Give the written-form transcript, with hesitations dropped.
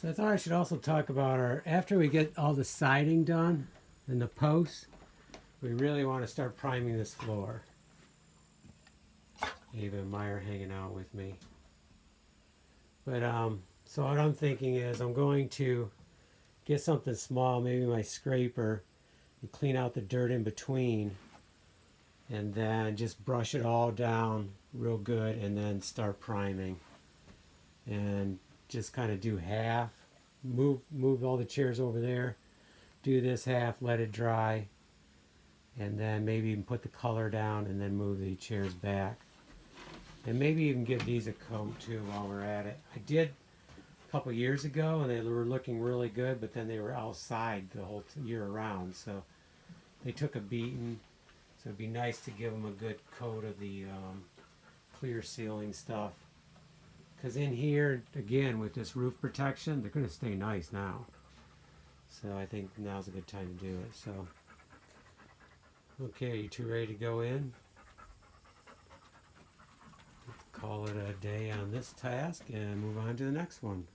So I thought I should also talk about after we get all the siding done and the posts, we really want to start priming this floor. Ava and Meyer hanging out with me. But so what I'm thinking is I'm going to get something small, maybe my scraper, and clean out the dirt in between, and then just brush it all down real good, and then start priming. And just kind of do half, move all the chairs over there, do this half, let it dry, and then maybe even put the color down and then move the chairs back. And maybe even give these a coat too while we're at it. I did a couple years ago and they were looking really good, but then they were outside the whole year round, so they took a beating. So it'd be nice to give them a good coat of the clear sealing stuff. Because in here, again, with this roof protection, they're going to stay nice now. So I think now's a good time to do it. So, okay, you two ready to go in? Let's call it a day on this task and move on to the next one.